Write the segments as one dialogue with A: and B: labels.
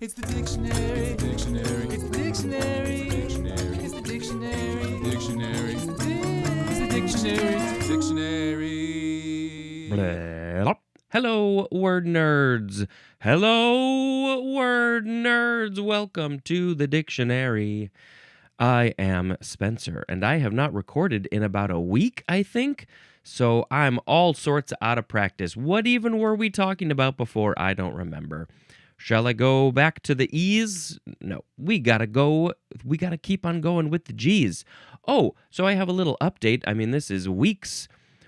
A: It's the dictionary. It's the dictionary. It's the dictionary. It's the dictionary. It's the dictionary. It's the dictionary. It's the dictionary.
B: Blah. Hello, word nerds. Hello, word nerds. Welcome to the dictionary. I am Spencer, and I have not recorded in about a week, I think. So I'm all sorts out of practice. What even were we talking about before? I don't remember. Shall I go back to the E's? No, we gotta keep on going with the G's. Oh, so I have a little update. I mean, this is weeks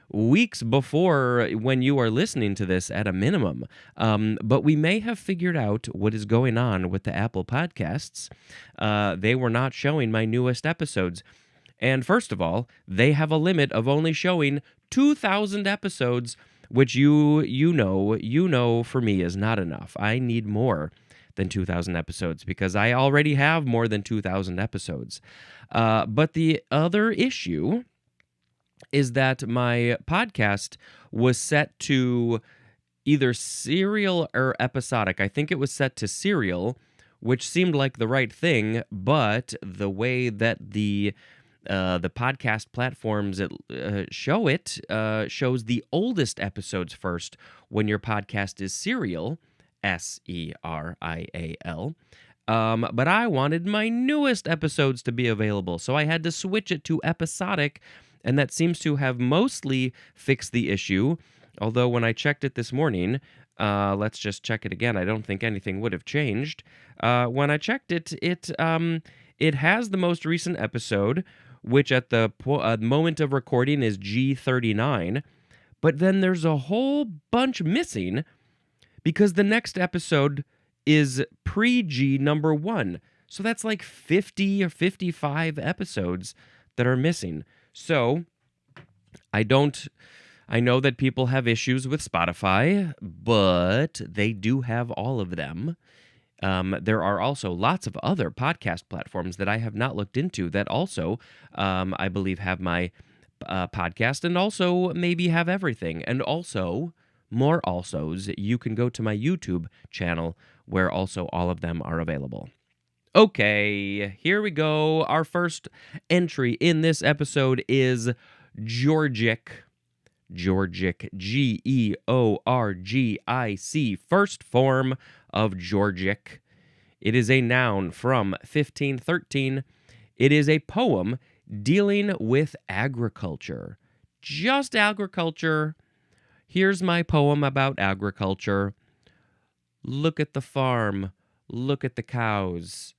B: before when you are listening to this at a minimum. But we may have figured out what is going on with the Apple Podcasts. They were not showing my newest episodes. And first of all, they have a limit of only showing 2,000 episodes, which you know for me is not enough. I need more than 2,000 episodes because I already have more than 2,000 episodes. But the other issue is that my podcast was set to either serial or episodic. I think it was set to serial, which seemed like the right thing, but the way that the podcast platforms shows the oldest episodes first when your podcast is serial, serial. But I wanted my newest episodes to be available, so I had to switch it to episodic, and that seems to have mostly fixed the issue. Although when I checked it this morning, let's just check it again. I don't think anything would have changed. When I checked it, it has the most recent episode, which at the moment of recording is G39. But then there's a whole bunch missing because the next episode is pre-G number 1. So that's like 50 or 55 episodes that are missing. So I know that people have issues with Spotify, but they do have all of them. There are also lots of other podcast platforms that I have not looked into that also, I believe, have my podcast and also maybe have everything. And also, more alsos, you can go to my YouTube channel where also all of them are available. Okay, here we go. Our first entry in this episode is georgic. Georgic, Georgic, first form of georgic. It is a noun from 1513. It is a poem dealing with agriculture. Just agriculture. Here's my poem about agriculture. Look at the farm. Look at the cows.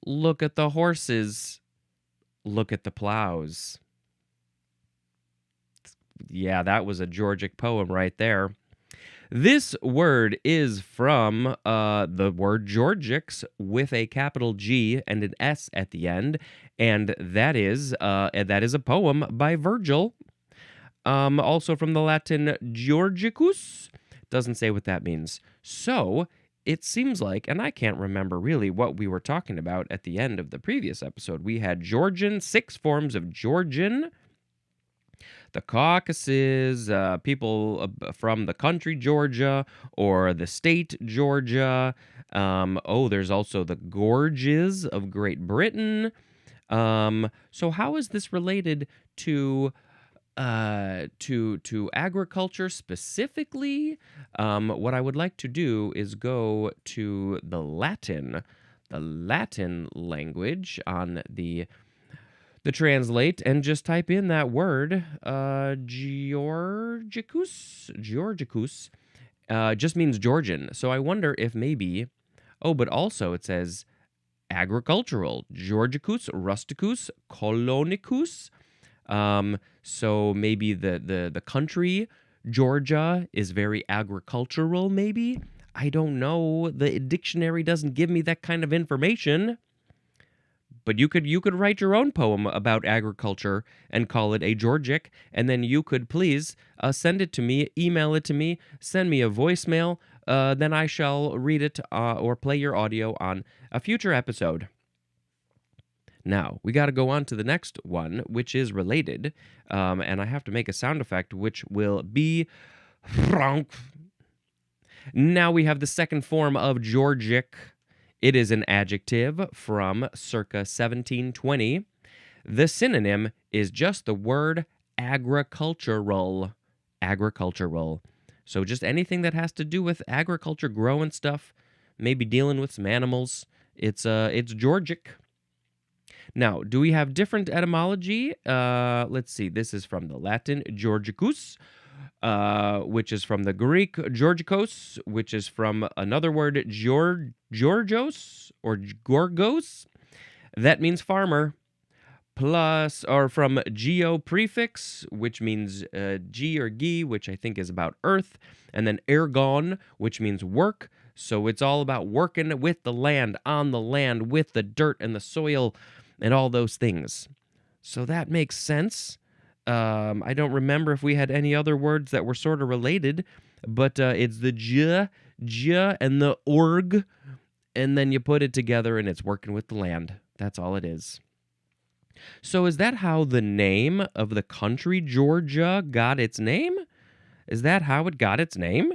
B: Look at the horses. Look at the plows. Yeah, that was a georgic poem right there. This word is from the word georgics with a capital G and an S at the end, and that is a poem by Virgil. Also from the Latin georgicus. Doesn't say what that means. So it seems like, and I can't remember really what we were talking about at the end of the previous episode. We had Georgian, 6 forms of Georgian. The Caucasus, people from the country Georgia or the state Georgia. There's also the gorges of Great Britain. So how is this related to agriculture specifically? What I would like to do is go to the Latin language on the translate and just type in that word, georgicus, just means Georgian. So I wonder if maybe, but also it says agricultural, georgicus, rusticus, colonicus. So maybe the country, Georgia, is very agricultural, maybe? I don't know. The dictionary doesn't give me that kind of information. But you could write your own poem about agriculture and call it a georgic, and then you could please send it to me, email it to me, send me a voicemail, then I shall read it or play your audio on a future episode. Now, we got to go on to the next one, which is related, and I have to make a sound effect, which will be Frank. Now we have the second form of georgic, It is an adjective from circa 1720. The synonym is just the word agricultural. Agricultural. So just anything that has to do with agriculture, growing stuff, maybe dealing with some animals. It's georgic. Now, do we have different etymology? Let's see. This is from the Latin georgicus, which is from the Greek georgikos, which is from another word georgos or gorgos. That means farmer. Plus, or from geo prefix, which means G or gi, which I think is about earth, and then ergon, which means work. So it's all about working with the land, on the land, with the dirt and the soil, and all those things. So that makes sense. I don't remember if we had any other words that were sort of related, but it's the j, and the org, and then you put it together and it's working with the land. That's all it is. So is that how the name of the country Georgia got its name? Is that how it got its name?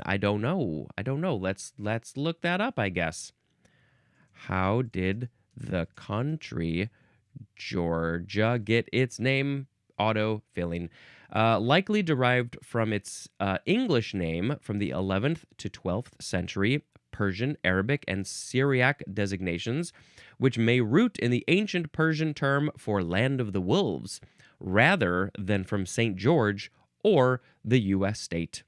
B: I don't know. Let's look that up, I guess. How did the country Georgia get its name? Auto-filling. Likely derived from its English name from the 11th to 12th century Persian, Arabic, and Syriac designations, which may root in the ancient Persian term for land of the wolves, rather than from St. George or the U.S. state.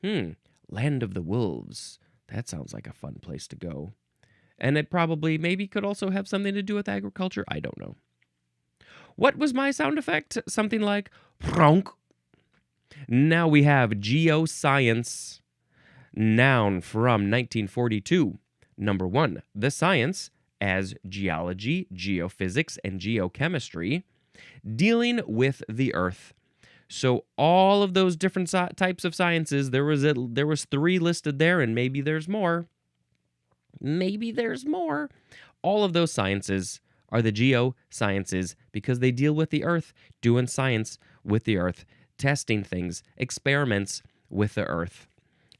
B: Land of the wolves. That sounds like a fun place to go. And it probably maybe could also have something to do with agriculture. I don't know. What was my sound effect? Something like pronk. Now we have geoscience. Noun from 1942. Number 1, the science as geology, geophysics, and geochemistry, dealing with the earth. So all of those different types of sciences, there was 3 listed there, and maybe there's more. All of those sciences are the geosciences because they deal with the earth, doing science with the earth, testing things, experiments with the earth.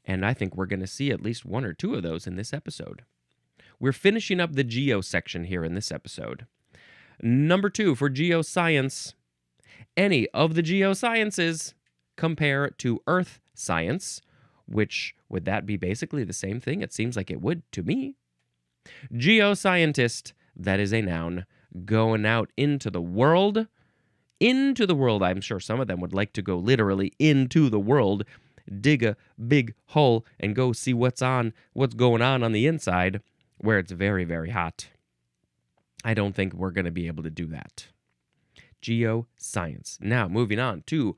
B: And I think we're going to see at least 1 or 2 of those in this episode. We're finishing up the geo section here in this episode. Number 2, for geoscience, any of the geosciences compare to earth science, which would that be basically the same thing? It seems like it would to me. Geoscientist, that is a noun, going out into the world. Into the world. I'm sure some of them would like to go literally into the world, dig a big hole and go see what's going on the inside where it's very, very hot. I don't think we're going to be able to do that. Geoscience. Now, moving on to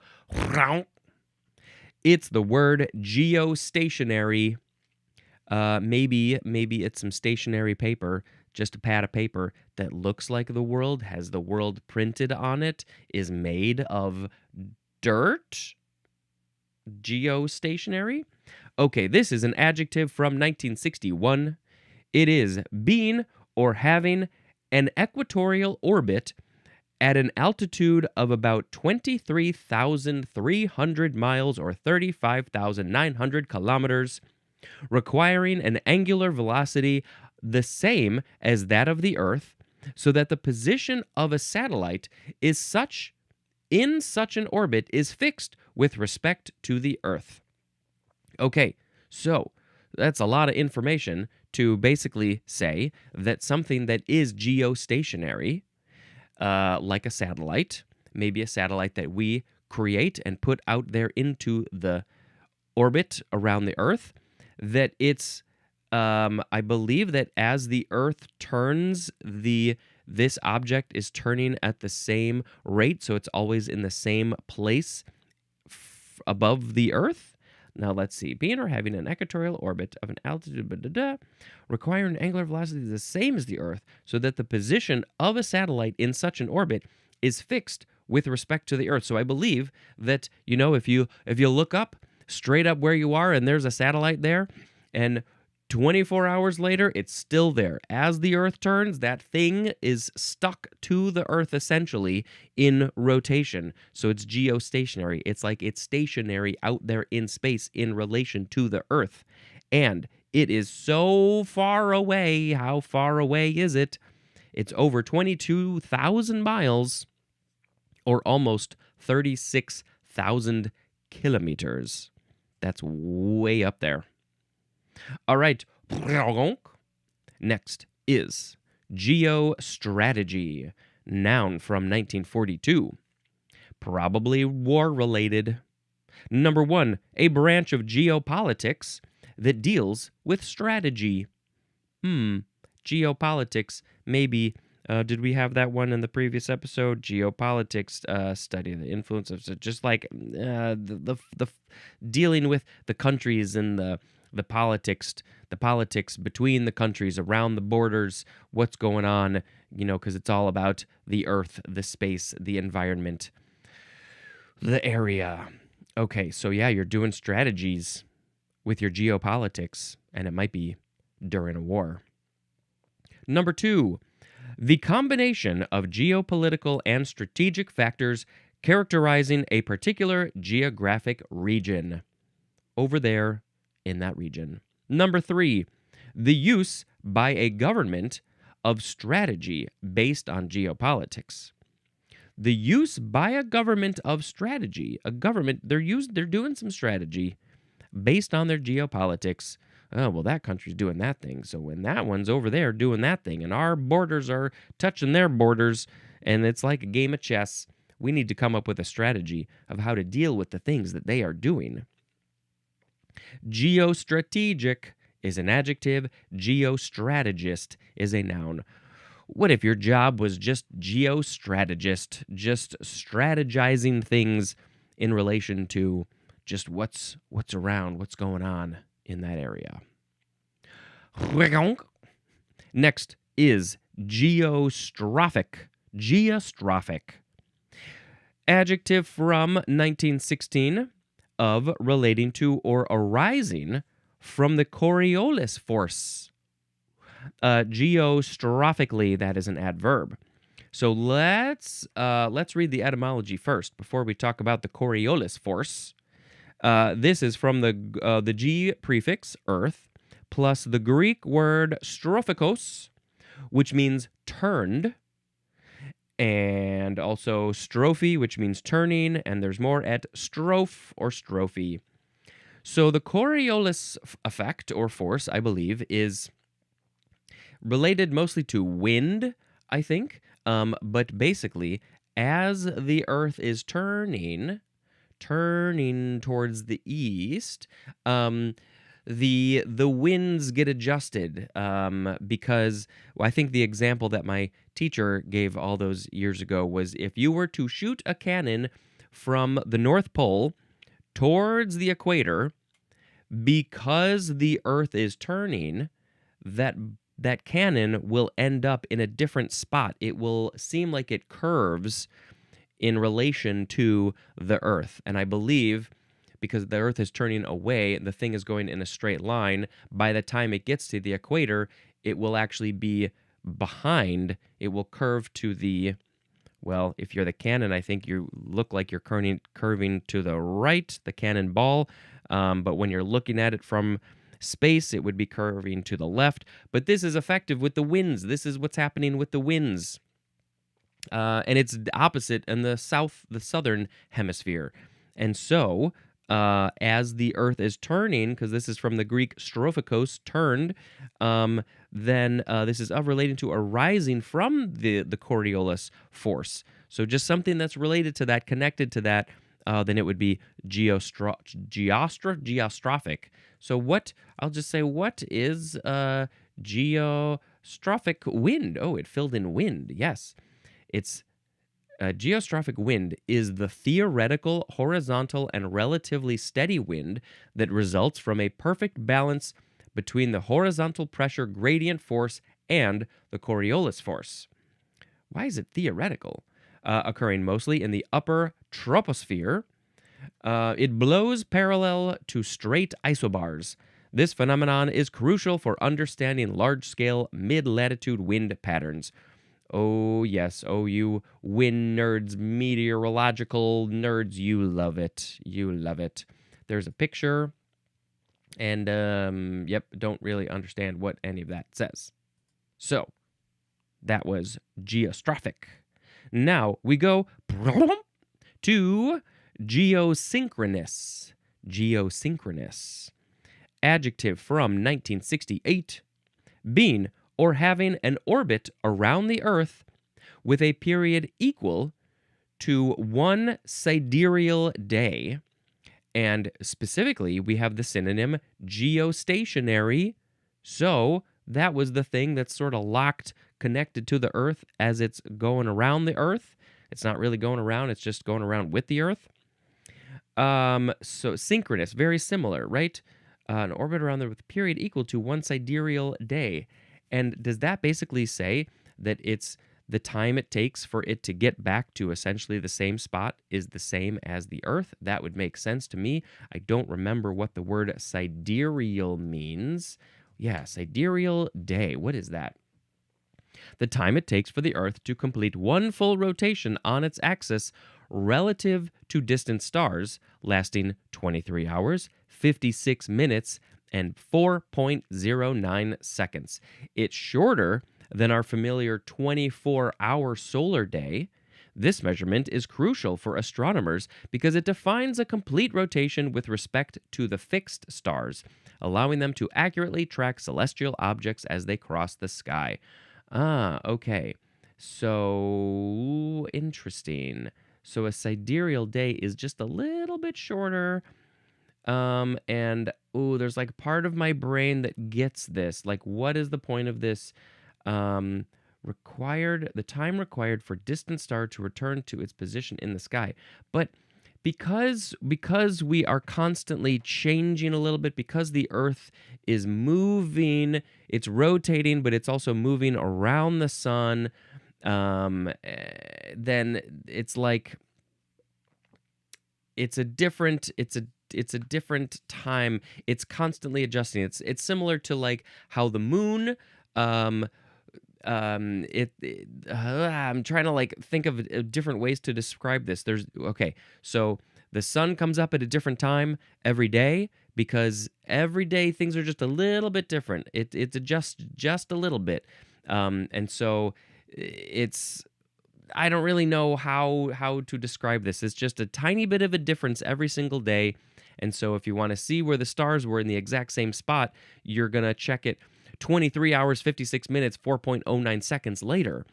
B: it's the word geostationary. Maybe it's some stationary paper, just a pad of paper that looks like the world, has the world printed on it, is made of dirt. Geostationary? Okay, this is an adjective from 1961. It is being or having an equatorial orbit at an altitude of about 23,300 miles or 35,900 kilometers, requiring an angular velocity the same as that of the Earth, so that the position of a satellite is in such an orbit is fixed with respect to the Earth. Okay, so that's a lot of information to basically say that something that is geostationary, like a satellite, maybe a satellite that we create and put out there into the orbit around the Earth, that it's, I believe that as the Earth turns, this object is turning at the same rate, so it's always in the same place above the Earth. Now let's see. Being or having an equatorial orbit of an altitude, requiring an angular velocity the same as the Earth, so that the position of a satellite in such an orbit is fixed with respect to the Earth. So I believe that, if you look up, straight up where you are, and there's a satellite there, and 24 hours later, it's still there. As the Earth turns, that thing is stuck to the Earth essentially in rotation. So it's geostationary. It's like it's stationary out there in space in relation to the Earth. And It is so far away. How far away is it? It's over 22,000 miles, or almost 36,000 kilometers. That's way up there. All right. Next is geostrategy, noun from 1942. Probably war-related. Number 1, a branch of geopolitics that deals with strategy. Geopolitics, maybe. Did we have that one in the previous episode? Geopolitics, study the influence of, just like the dealing with the countries and the politics between the countries, around the borders, what's going on, because it's all about the earth, the space, the environment, the area. Okay, so yeah, you're doing strategies with your geopolitics, and it might be during a war. Number 2, the combination of geopolitical and strategic factors characterizing a particular geographic region. Over there in that region. Number 3, the use by a government of strategy based on geopolitics. The use by a government of strategy. A government, they're doing some strategy based on their geopolitics. Oh, well, that country's doing that thing, so when that one's over there doing that thing, and our borders are touching their borders, and it's like a game of chess, we need to come up with a strategy of how to deal with the things that they are doing. Geostrategic is an adjective. Geostrategist is a noun. What if your job was just geostrategist, just strategizing things in relation to just what's around, what's going on in that area? Next is geostrophic. Geostrophic. Adjective from 1916 of relating to or arising from the Coriolis force. Geostrophically, that is an adverb. So let's read the etymology first before we talk about the Coriolis force. This is from the G prefix, earth, plus the Greek word strophikos, which means turned, and also strophe, which means turning, and there's more at strophe or strophe. So the Coriolis effect or force, I believe, is related mostly to wind, I think, but basically, as the earth is turning towards the east, the winds get adjusted, because I think the example that my teacher gave all those years ago was if you were to shoot a cannon from the North Pole towards the equator, because the earth is turning, that cannon will end up in a different spot. It will seem like it curves in relation to the earth. And I believe because the earth is turning away, the thing is going in a straight line. By the time it gets to the equator, it will actually be behind. It will curve to the, well, if you're the cannon, I think you look like you're curving to the right, the cannonball. But when you're looking at it from space, it would be curving to the left. But this is effective with the winds. This is what's happening with the winds. And it's opposite in the southern hemisphere. And so, as the earth is turning, because this is from the Greek strophikos, turned, then this is relating to arising from the Coriolis force. So just something that's related to that, connected to that, then it would be geostrophic. So I'll just say, what is geostrophic wind? Oh, it filled in wind. Yes. It's geostrophic wind is the theoretical, horizontal, and relatively steady wind that results from a perfect balance between the horizontal pressure gradient force and the Coriolis force. Why is it theoretical? Occurring mostly in the upper troposphere. It blows parallel to straight isobars. This phenomenon is crucial for understanding large-scale mid-latitude wind patterns. Oh, yes. Oh, you wind nerds, meteorological nerds, you love it. You love it. There's a picture And, yep, don't really understand what any of that says. So, that was geostrophic. Now we go to geosynchronous. Geosynchronous. Adjective from 1968. Being or having an orbit around the Earth with a period equal to one sidereal day. And specifically, we have the synonym geostationary. So that was the thing that's sort of locked, connected to the Earth as it's going around the Earth. It's not really going around, it's just going around with the Earth. So synchronous, very similar, right? An orbit around there with a period equal to one sidereal day. And does that basically say that it's the time it takes for it to get back to essentially the same spot is the same as the Earth? That would make sense to me. I don't remember what the word sidereal means. Yeah, sidereal day. What is that? The time it takes for the Earth to complete one full rotation on its axis relative to distant stars, lasting 23 hours, 56 minutes, and 4.09 seconds. It's shorter than our familiar 24-hour solar day. This measurement is crucial for astronomers because it defines a complete rotation with respect to the fixed stars, allowing them to accurately track celestial objects as they cross the sky. Ah, okay. So, interesting. So a sidereal day is just a little bit shorter. There's like part of my brain that gets this. Like, what is the point of this? The time required for distant star to return to its position in the sky. But because we are constantly changing a little bit, because the Earth is moving, it's rotating, but it's also moving around the sun, then it's like it's a different time. It's constantly adjusting. It's similar to like how the moon I'm trying to like think of different ways to describe this. So the sun comes up at a different time every day because every day things are just a little bit different. It adjusts just a little bit, and so it's. I don't really know how to describe this. It's just a tiny bit of a difference every single day. And so if you want to see where the stars were in the exact same spot, you're going to check it 23 hours, 56 minutes, 4.09 seconds later.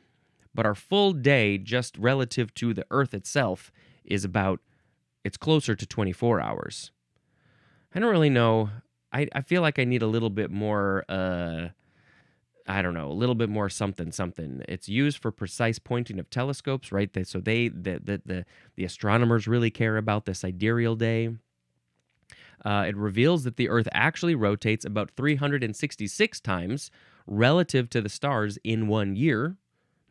B: But our full day, just relative to the Earth itself, it's closer to 24 hours. I don't really know. I feel like I need a little bit more, I don't know, a little bit more something. It's used for precise pointing of telescopes, right? The astronomers really care about the sidereal day. It reveals that the Earth actually rotates about 366 times relative to the stars in 1 year,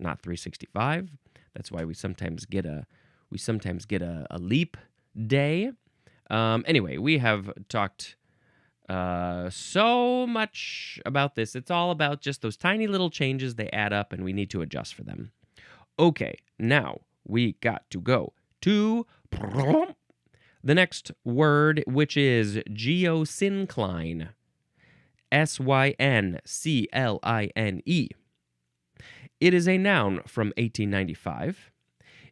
B: not 365. That's why we sometimes get a leap day. Anyway, we have talked so much about this. It's all about just those tiny little changes. They add up, and we need to adjust for them. Okay, now we got to go to the next word, which is geosyncline. Syncline. It is a noun from 1895.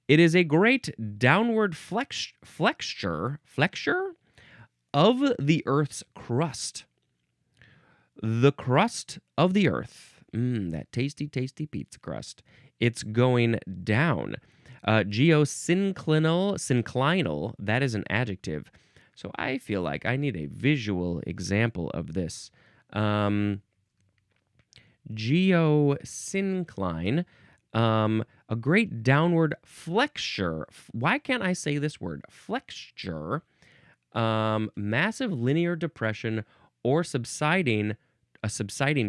B: It is a great downward flexure of the Earth's crust. The crust of the Earth. That tasty, tasty pizza crust. It's going down. Geosynclinal, that is an adjective. So I feel like I need a visual example of this. Geosyncline, a great downward flexure. Why can't I say this word? Flexure. Massive linear depression or a subsiding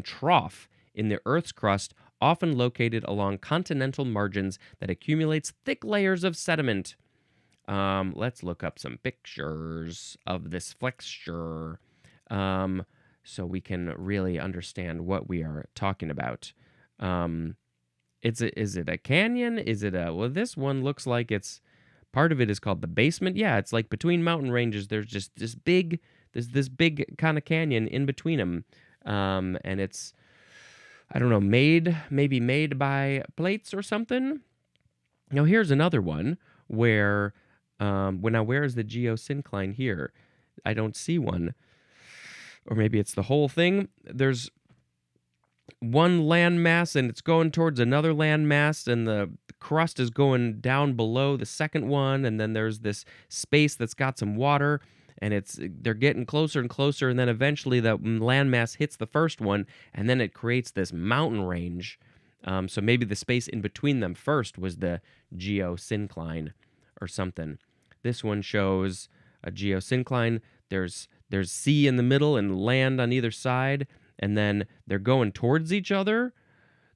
B: trough in the Earth's crust, often located along continental margins that accumulates thick layers of sediment. Let's look up some pictures of this flexure so we can really understand what we are talking about. Is it a canyon? This one looks like it's, part of it is called the basement. Yeah, it's like between mountain ranges, there's just this big there's this big kind of canyon in between them, and it's, I don't know, maybe made by plates or something. Now here's another one where, where is the geosyncline here? I don't see one, or maybe it's the whole thing. There's one landmass and it's going towards another landmass, and the crust is going down below the second one, and then there's this space that's got some water, and they're getting closer and closer, and then eventually the landmass hits the first one, and then it creates this mountain range. So maybe the space in between them first was the geosyncline or something. This one shows a geosyncline. There's sea in the middle and land on either side, and then they're going towards each other.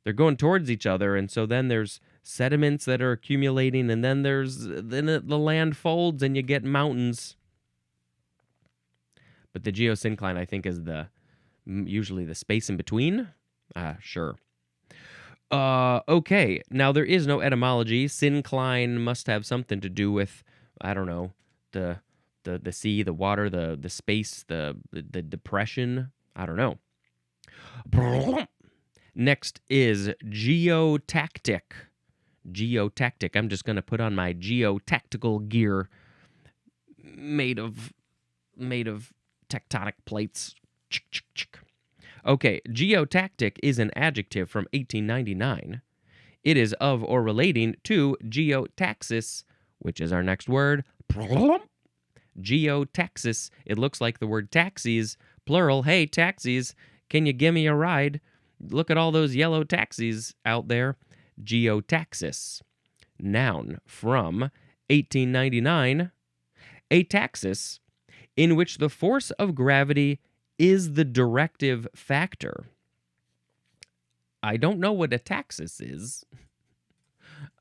B: And so then there's sediments that are accumulating, and then the land folds, and you get mountains. But the geosyncline, I think, is usually the space in between. Sure. Okay. Now there is no etymology. Syncline must have something to do with, I don't know, the sea, the water, the space, the depression. I don't know. Next is geotactic. Geotactic. I'm just going to put on my geotactical gear made of tectonic plates. Okay, geotactic is an adjective from 1899. It is of or relating to geotaxis, which is our next word. Geotaxis. It looks like the word taxis, plural. Hey, taxis, can you give me a ride? Look at all those yellow taxis out there. Geotaxis. Noun from 1899. A taxis in which the force of gravity is the directive factor. I don't know what a taxis is.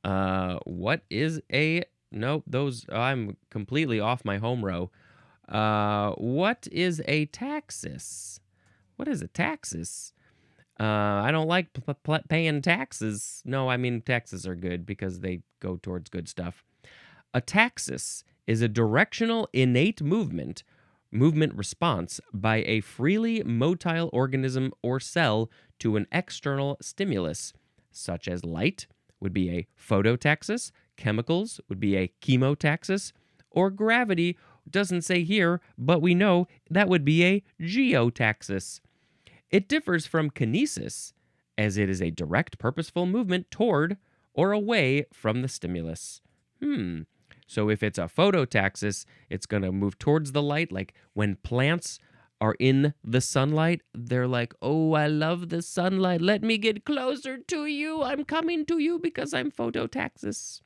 B: What is a... Nope, I'm completely off my home row. What is a taxis? What is a taxis? I don't like paying taxes. No, I mean taxes are good because they go towards good stuff. A taxis is a directional innate movement response by a freely motile organism or cell to an external stimulus, such as light would be a phototaxis, chemicals would be a chemotaxis, or gravity doesn't say here, but we know that would be a geotaxis. It differs from kinesis, as it is a direct, purposeful movement toward or away from the stimulus. So if it's a phototaxis, it's going to move towards the light. Like when plants are in the sunlight, they're like, oh, I love the sunlight. Let me get closer to you. I'm coming to you because I'm phototaxis.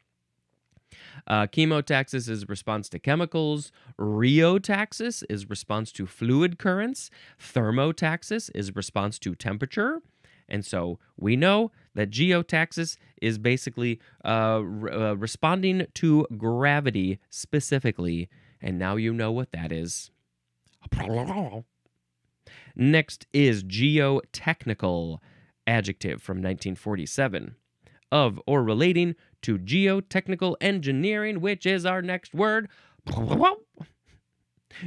B: Chemotaxis is response to chemicals. Rheotaxis is response to fluid currents. Thermotaxis is response to temperature. And so we know that geotaxis is basically responding to gravity specifically. And now you know what that is. Next is geotechnical, adjective from 1947. Of or relating to geotechnical engineering, which is our next word.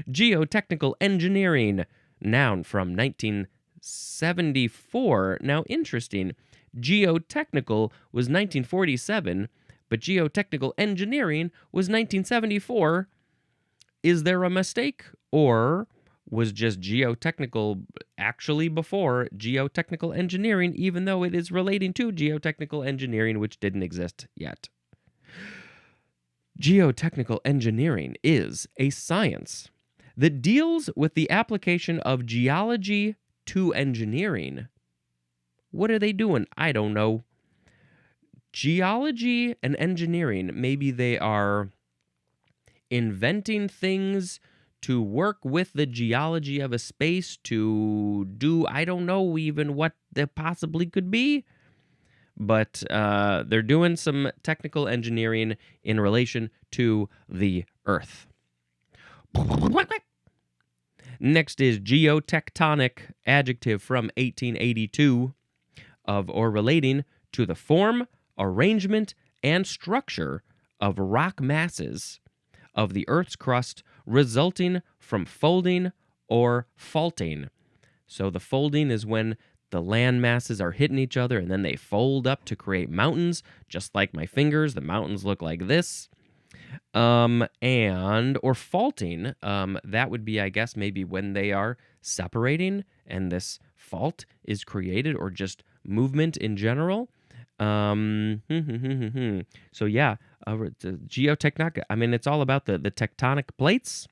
B: Geotechnical engineering, noun from 1974. Now, interesting. Geotechnical was 1947, but geotechnical engineering was 1974. Is there a mistake, or was just geotechnical actually before geotechnical engineering, even though it is relating to geotechnical engineering, which didn't exist yet? Geotechnical engineering is a science that deals with the application of geology to engineering. What are they doing? I don't know. Geology and engineering, maybe they are inventing things to work with the geology of a space to do, I don't know even what that possibly could be. But they're doing some technical engineering in relation to the Earth. Next is geotectonic, adjective from 1882, of or relating to the form, arrangement, and structure of rock masses of the Earth's crust resulting from folding or faulting. So the folding is when the land masses are hitting each other and then they fold up to create mountains, just like my fingers. The mountains look like this. Or faulting, that would be, I guess, maybe when they are separating and this fault is created, or just movement in general. So yeah, the geotectonic, I mean, it's all about the tectonic plates,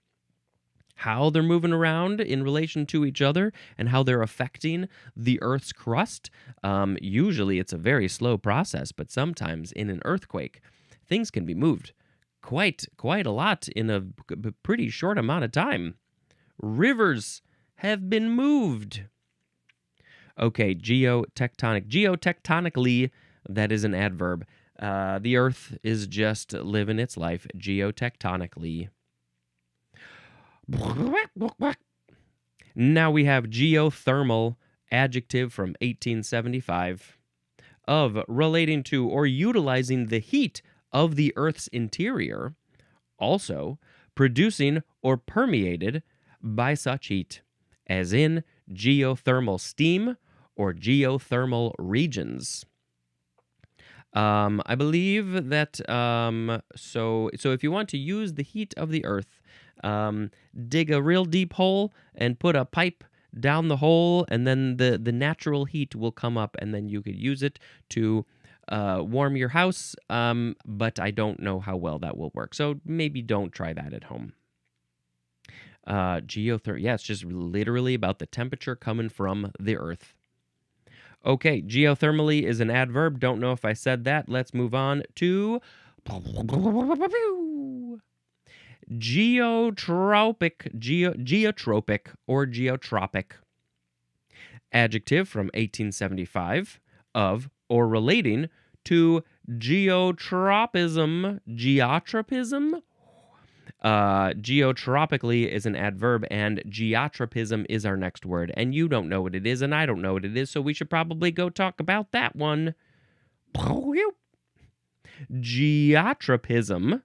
B: how they're moving around in relation to each other, and how they're affecting the Earth's crust. Usually it's a very slow process, but sometimes in an earthquake, things can be moved quite a lot in a pretty short amount of time. Rivers have been moved. Okay, geotectonic. Geotectonically, that is an adverb. The Earth is just living its life geotectonically. Now we have geothermal, adjective from 1875, of relating to or utilizing the heat of the Earth's interior, also producing or permeated by such heat, as in geothermal steam or geothermal regions. I believe that so if you want to use the heat of the Earth, dig a real deep hole and put a pipe down the hole, and then the natural heat will come up, and then you could use it to warm your house, but I don't know how well that will work, so maybe don't try that at home. Yeah, it's just literally about the temperature coming from the Earth. Okay, geothermally is an adverb. Don't know if I said that. Let's move on to geotropic or geotropic. Adjective from 1875, of or relating to geotropism. Geotropism? Geotropically is an adverb, and geotropism is our next word. And you don't know what it is, and I don't know what it is, so we should probably go talk about that one. Geotropism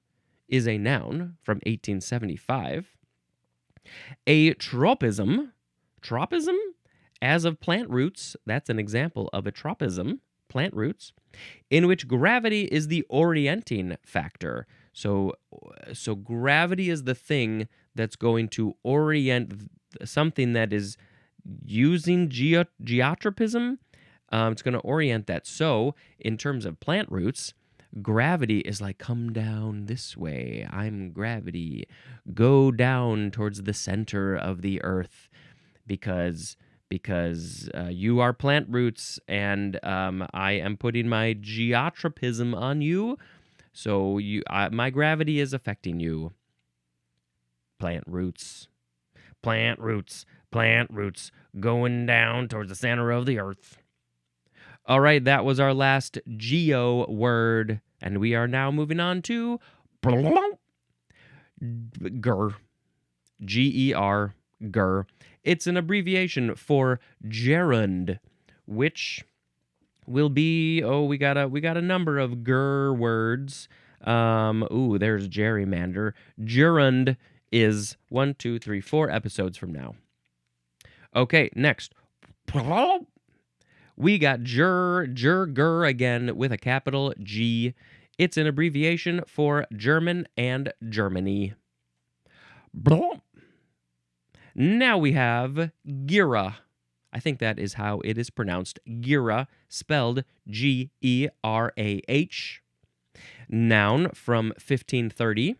B: is a noun from 1875. A tropism, as of plant roots, that's an example of a tropism, plant roots, in which gravity is the orienting factor. So gravity is the thing that's going to orient something that is using geotropism. It's going to orient that. So in terms of plant roots, gravity is like, come down this way. I'm gravity. Go down towards the center of the Earth because you are plant roots, and I am putting my geotropism on you. So my gravity is affecting you. Plant roots, going down towards the center of the Earth. All right, that was our last geo word, and we are now moving on to ger. G-E-R, ger. It's an abbreviation for gerund, which will be, we got a number of ger words. There's gerrymander. Gerund is 1, 2, 3, 4 episodes from now. Okay, next. We got ger again with a capital G. It's an abbreviation for German and Germany. Now we have gira. I think that is how it is pronounced. Gira, spelled G-E-R-A-H. Noun from 1530.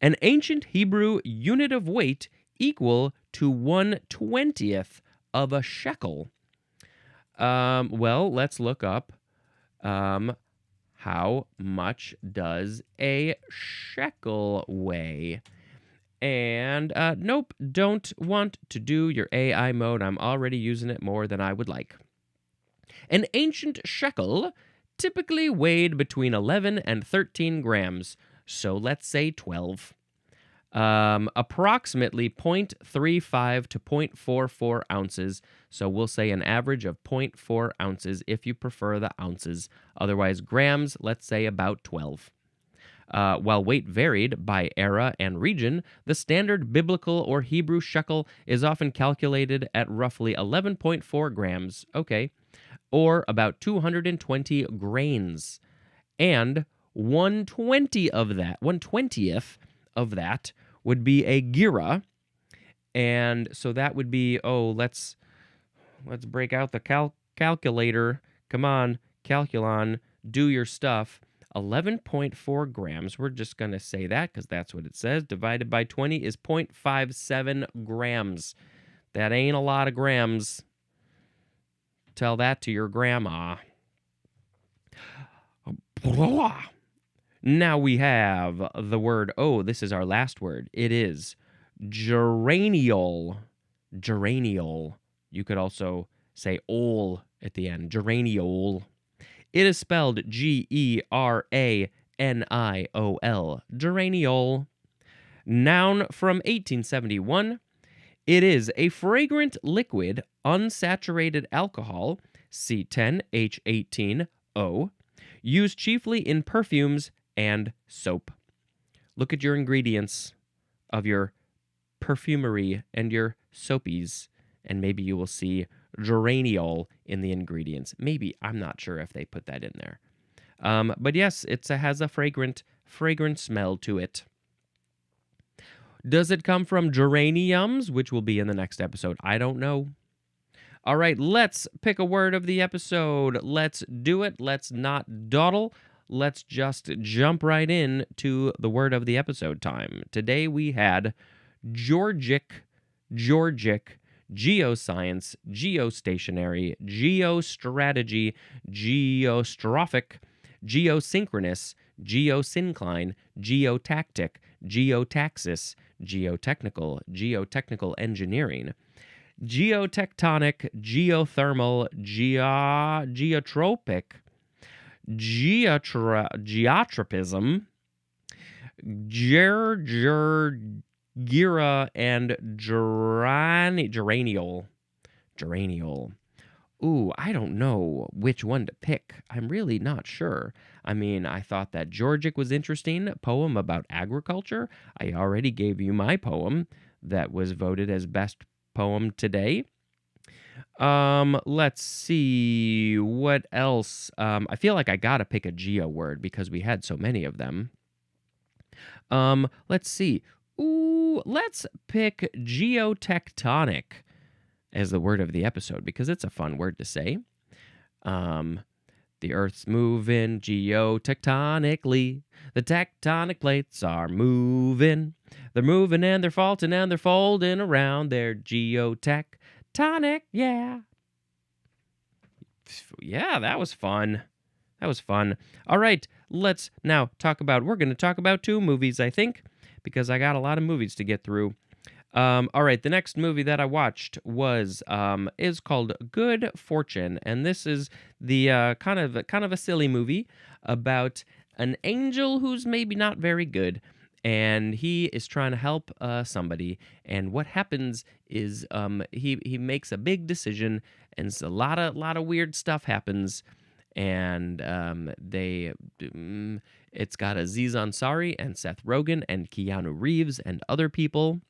B: An ancient Hebrew unit of weight equal to 1/20th of a shekel. Well, let's look up how much does a shekel weigh? And nope, don't want to do your AI mode. I'm already using it more than I would like. An ancient shekel typically weighed between 11 and 13 grams. So let's say 12. Approximately 0.35 to 0.44 ounces. So we'll say an average of 0.4 ounces if you prefer the ounces. Otherwise, grams, let's say about 12. While weight varied by era and region, the standard biblical or Hebrew shekel is often calculated at roughly 11.4 grams, okay, or about 220 grains. And 1/20th of that would be a gira. And so that would be, let's break out the calculator. Come on, calculon, do your stuff. 11.4 grams. We're just going to say that because that's what it says. Divided by 20 is 0.57 grams. That ain't a lot of grams. Tell that to your grandma. Now we have the word, this is our last word. It is geraniol. Geraniol. You could also say ol at the end. Geraniol. It is spelled Geranniol. Geraniol. Noun from 1871. It is a fragrant liquid unsaturated alcohol, C10H18O, used chiefly in perfumes and soap. Look at your ingredients of your perfumery and your soapies, and maybe you will see geraniol in the ingredients. Maybe, I'm not sure if they put that in there. But yes, it has a fragrant smell to it. Does it come from geraniums, which will be in the next episode? I don't know. All right, let's pick a word of the episode. Let's do it. Let's not dawdle. Let's just jump right in to the word of the episode time. Today we had georgic, geoscience, geostationary, geostrategy, geostrophic, geosynchronous, geosyncline, geotactic, geotaxis, geotechnical engineering, geotectonic, geothermal, geotropic, geotropism, gira, and geraniol. Ooh, I don't know which one to pick. I'm really not sure. I mean, I thought that georgic was interesting, poem about agriculture. I already gave you my poem that was voted as best poem today. Let's see what else. I feel like I gotta pick a geo word because we had so many of them. Let's see. Ooh, let's pick geotectonic as the word of the episode because it's a fun word to say. The Earth's moving geotectonically. The tectonic plates are moving. They're moving and they're faulting and they're folding around. They're geotectonic, yeah. Yeah, that was fun. All right, let's now we're going to talk about 2 movies, I think, because I got a lot of movies to get through. All right, the next movie that I watched is called Good Fortune, and this is the kind of a silly movie about an angel who's maybe not very good, and he is trying to help somebody. And what happens is he makes a big decision, and a lot of weird stuff happens. And it's got Aziz Ansari and Seth Rogen and Keanu Reeves and other people.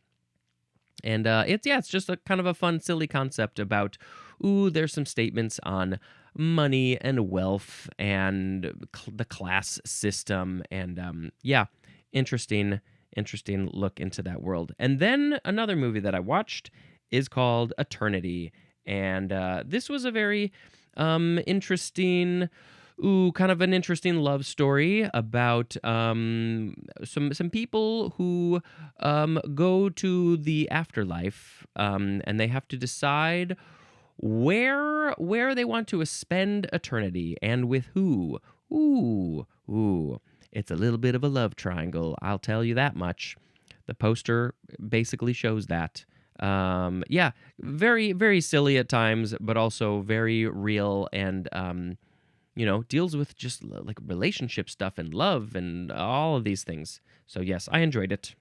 B: And it's just a kind of a fun, silly concept about, there's some statements on money and wealth and the class system. And interesting look into that world. And then another movie that I watched is called Eternity. And this was a very interesting... kind of an interesting love story about some people who go to the afterlife, and they have to decide where they want to spend eternity and with who. Ooh, it's a little bit of a love triangle, I'll tell you that much. The poster basically shows that. Very, very silly at times, but also very real and deals with just like relationship stuff and love and all of these things. So yes, I enjoyed it.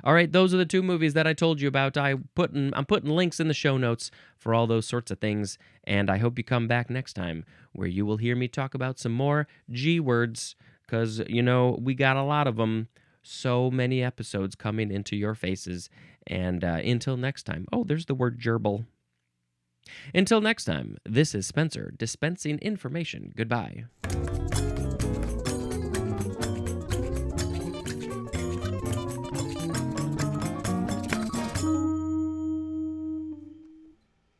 B: All right, those are the 2 movies that I told you about. I'm putting links in the show notes for all those sorts of things, and I hope you come back next time where you will hear me talk about some more G words because, we got a lot of them. So many episodes coming into your faces. And until next time. Oh, there's the word gerbil. Until next time, this is Spencer dispensing information. Goodbye.